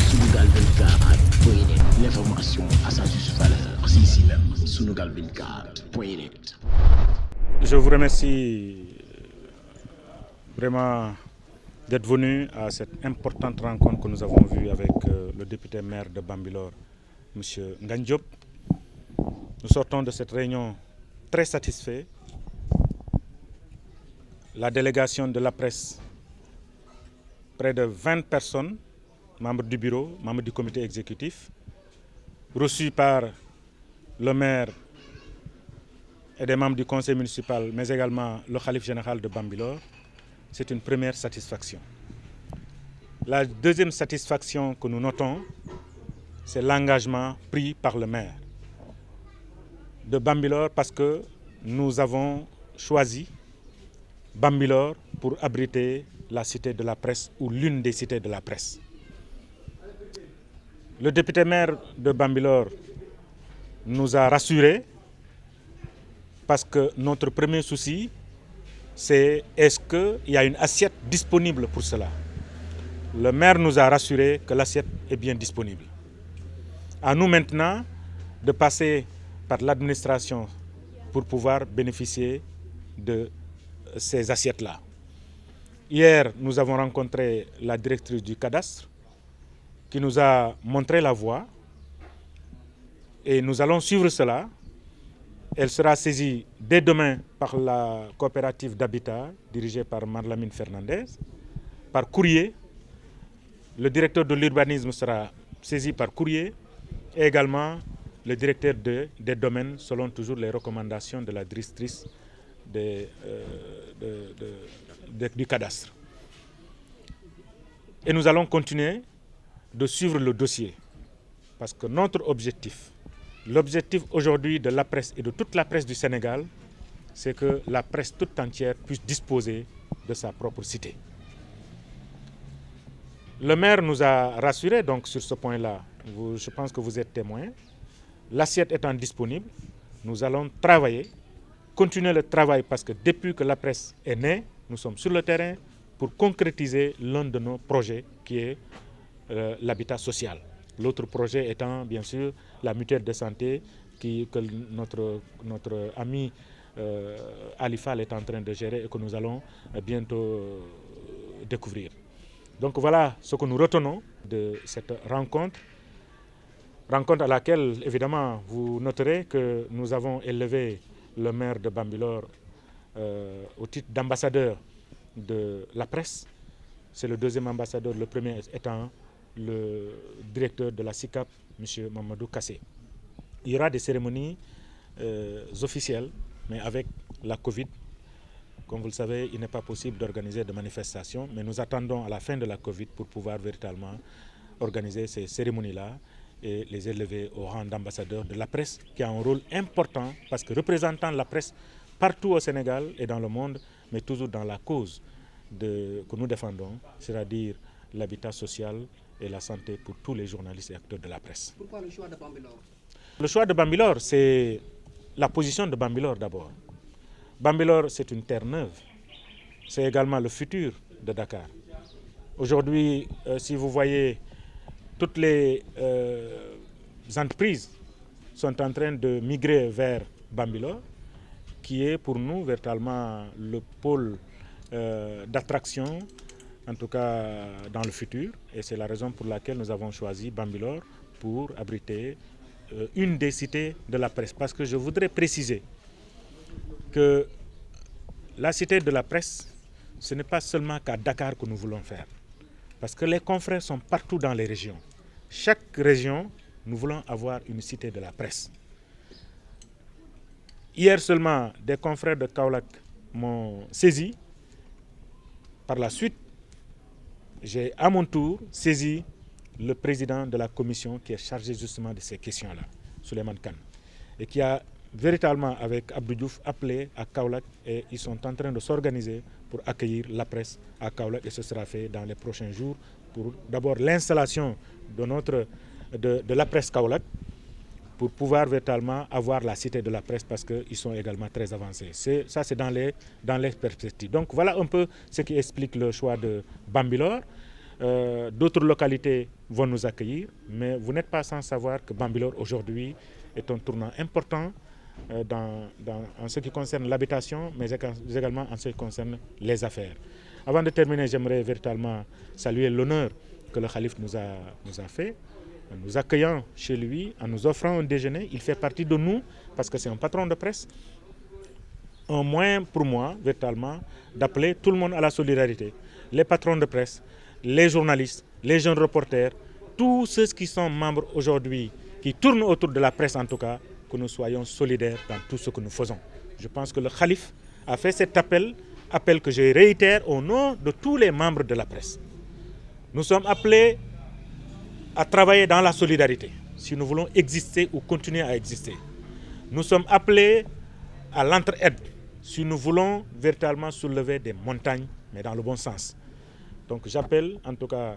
Sunugal 24.net, l'information à sa juste valeur, c'est ici même, Sunugal 24.net. Je vous remercie vraiment d'être venu à cette importante rencontre que nous avons vue avec le député maire de Bambilor, M. Ngagne Diop. Nous sortons de cette réunion très satisfaits. La délégation de la presse, près de 20 personnes, membres du bureau, membres du comité exécutif, reçus par le maire et des membres du conseil municipal, mais également le khalife général de Bambilor, c'est une première satisfaction. La deuxième satisfaction que nous notons, c'est l'engagement pris par le maire de Bambilor parce que nous avons choisi Bambilor pour abriter la cité de la presse ou l'une des cités de la presse. Le député maire de Bambilor nous a rassurés parce que notre premier souci, c'est est-ce qu'il y a une assiette disponible pour cela. Le maire nous a rassurés que l'assiette est bien disponible. À nous maintenant de passer par l'administration pour pouvoir bénéficier de ces assiettes-là. Hier, nous avons rencontré la directrice du cadastre qui nous a montré la voie et nous allons suivre cela. Elle sera saisie dès demain par la coopérative d'habitat dirigée par Marlamine Fernandez, par courrier. Le directeur de l'urbanisme sera saisi par courrier et également le directeur des domaines selon toujours les recommandations de la directrice du cadastre. Et nous allons continuer de suivre le dossier parce que notre objectif, l'objectif aujourd'hui de la presse et de toute la presse du Sénégal, c'est que la presse toute entière puisse disposer de sa propre cité. Le maire nous a rassurés donc sur ce point-là. Je pense que vous êtes témoins. L'assiette étant disponible, nous allons travailler, continuer le travail parce que depuis que la presse est née, nous sommes sur le terrain pour concrétiser l'un de nos projets qui est l'habitat social. L'autre projet étant bien sûr la mutuelle de santé que notre ami Ali Fall est en train de gérer et que nous allons bientôt découvrir. Donc voilà ce que nous retenons de cette rencontre à laquelle évidemment vous noterez que nous avons élevé le maire de Bambilor au titre d'ambassadeur de la presse. C'est le deuxième ambassadeur, le premier étant le directeur de la SICAP, M. Mamadou Kassé. Il y aura des cérémonies officielles, mais avec la Covid, comme vous le savez, il n'est pas possible d'organiser de manifestations, mais nous attendons à la fin de la Covid pour pouvoir véritablement organiser ces cérémonies-là et les élever au rang d'ambassadeur de la presse, qui a un rôle important parce que représentant la presse partout au Sénégal et dans le monde, mais toujours dans la cause que nous défendons, c'est-à-dire l'habitat social et la santé pour tous les journalistes et acteurs de la presse. Pourquoi le choix de Bambilor? Le choix de Bambilor, c'est la position de Bambilor d'abord. Bambilor, c'est une terre neuve. C'est également le futur de Dakar. Aujourd'hui, si vous voyez, toutes les entreprises sont en train de migrer vers Bambilor, qui est pour nous véritablement le pôle d'attraction, en tout cas dans le futur. Et c'est la raison pour laquelle nous avons choisi Bambilor pour abriter une des cités de la presse. Parce que je voudrais préciser que la cité de la presse, ce n'est pas seulement qu'à Dakar que nous voulons faire. Parce que les confrères sont partout dans les régions. Chaque région, nous voulons avoir une cité de la presse. Hier seulement, des confrères de Kaolack m'ont saisi. Par la suite, j'ai à mon tour saisi le président de la commission qui est chargé justement de ces questions-là, Souleymane Kane, et qui a véritablement avec Abdou Diouf appelé à Kaolack et ils sont en train de s'organiser pour accueillir la presse à Kaolack et ce sera fait dans les prochains jours pour d'abord l'installation de la presse Kaolack pour pouvoir véritablement avoir la cité de la presse parce qu'ils sont également très avancés. Ça, c'est dans les perspectives. Donc voilà un peu ce qui explique le choix de Bambilor. D'autres localités vont nous accueillir, mais vous n'êtes pas sans savoir que Bambilor aujourd'hui est un tournant important en ce qui concerne l'habitation, mais également en ce qui concerne les affaires. Avant de terminer, j'aimerais véritablement saluer l'honneur que le Khalife nous a fait, en nous accueillant chez lui, en nous offrant un déjeuner. Il fait partie de nous parce que c'est un patron de presse. Un moyen pour moi, véritablement, d'appeler tout le monde à la solidarité. Les patrons de presse, les journalistes, les jeunes reporters, tous ceux qui sont membres aujourd'hui, qui tournent autour de la presse en tout cas, que nous soyons solidaires dans tout ce que nous faisons. Je pense que le Khalife a fait cet appel que je réitère au nom de tous les membres de la presse. Nous sommes appelés à travailler dans la solidarité, si nous voulons exister ou continuer à exister. Nous sommes appelés à l'entraide, si nous voulons véritablement soulever des montagnes, mais dans le bon sens. Donc j'appelle en tout cas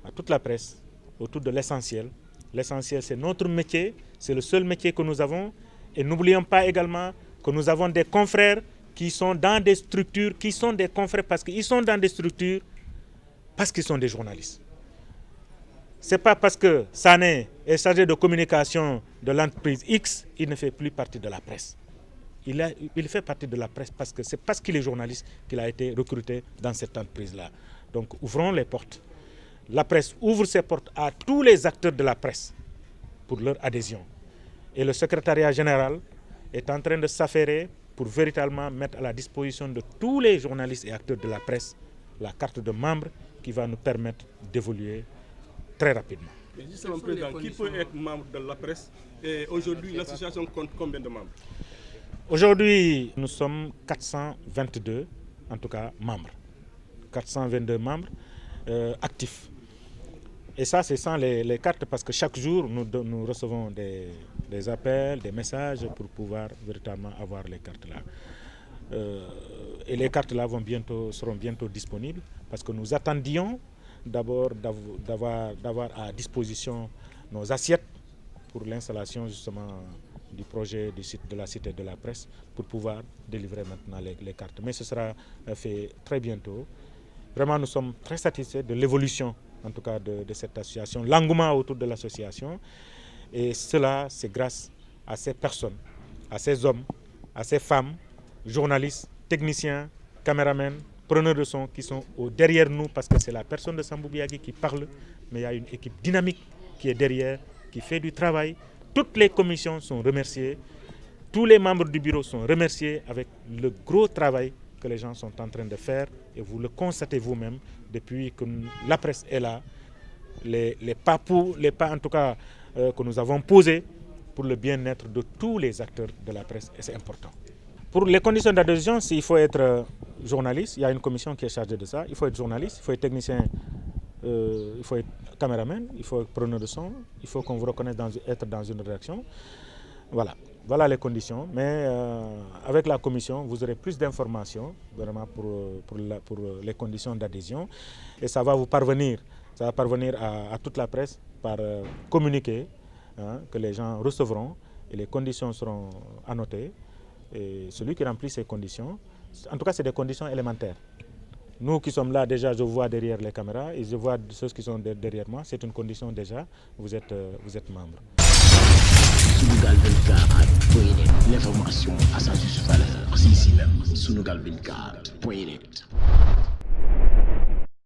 à toute la presse autour de l'essentiel. L'essentiel, c'est notre métier, c'est le seul métier que nous avons. Et n'oublions pas également que nous avons des confrères qui sont dans des structures, qui sont des confrères parce qu'ils sont dans des structures, parce qu'ils sont des journalistes. Ce n'est pas parce que Sané est chargé de communication de l'entreprise X, il ne fait plus partie de la presse. Il fait partie de la presse parce que c'est parce qu'il est journaliste qu'il a été recruté dans cette entreprise-là. Donc ouvrons les portes. La presse ouvre ses portes à tous les acteurs de la presse pour leur adhésion. Et le secrétariat général est en train de s'affairer pour véritablement mettre à la disposition de tous les journalistes et acteurs de la presse la carte de membre qui va nous permettre d'évoluer très rapidement. Et justement, Président, qui peut être membre de la presse? Et aujourd'hui, l'association compte combien de membres? Aujourd'hui, nous sommes 422, en tout cas, membres. 422 membres actifs. Et ça, c'est sans les cartes, parce que chaque jour, nous recevons des appels, des messages pour pouvoir véritablement avoir les cartes-là. Et les cartes-là seront bientôt disponibles, parce que nous attendions d'abord d'avoir à disposition nos assiettes pour l'installation justement du projet du site de la Cité de la Presse, pour pouvoir délivrer maintenant les cartes. Mais ce sera fait très bientôt. Vraiment, nous sommes très satisfaits de l'évolution, en tout cas de cette association, l'engouement autour de l'association. Et cela, c'est grâce à ces personnes, à ces hommes, à ces femmes, journalistes, techniciens, caméramens, preneurs de son qui sont derrière nous, parce que c'est la personne de Sambou Biagui qui parle, mais il y a une équipe dynamique qui est derrière, qui fait du travail. Toutes les commissions sont remerciées, tous les membres du bureau sont remerciés avec le gros travail que les gens sont en train de faire, et vous le constatez vous-même depuis que la presse est là, les pas en tout cas que nous avons posés pour le bien-être de tous les acteurs de la presse, et c'est important. Pour les conditions d'adhésion, il faut être journaliste, il y a une commission qui est chargée de ça, il faut être journaliste, il faut être technicien, il faut être caméraman, il faut être preneur de son, il faut qu'on vous reconnaisse être dans une rédaction. Voilà les conditions, mais avec la commission, vous aurez plus d'informations vraiment pour les conditions d'adhésion, et ça va parvenir à toute la presse par communiqué que les gens recevront, et les conditions seront annotées, et celui qui remplit ces conditions, en tout cas c'est des conditions élémentaires. Nous qui sommes là déjà, je vois derrière les caméras et je vois ceux qui sont derrière moi, c'est une condition déjà, vous êtes membre. Sunugal 24.net, l'information à sa juste valeur, c'est ici même, Sunugal 24.net.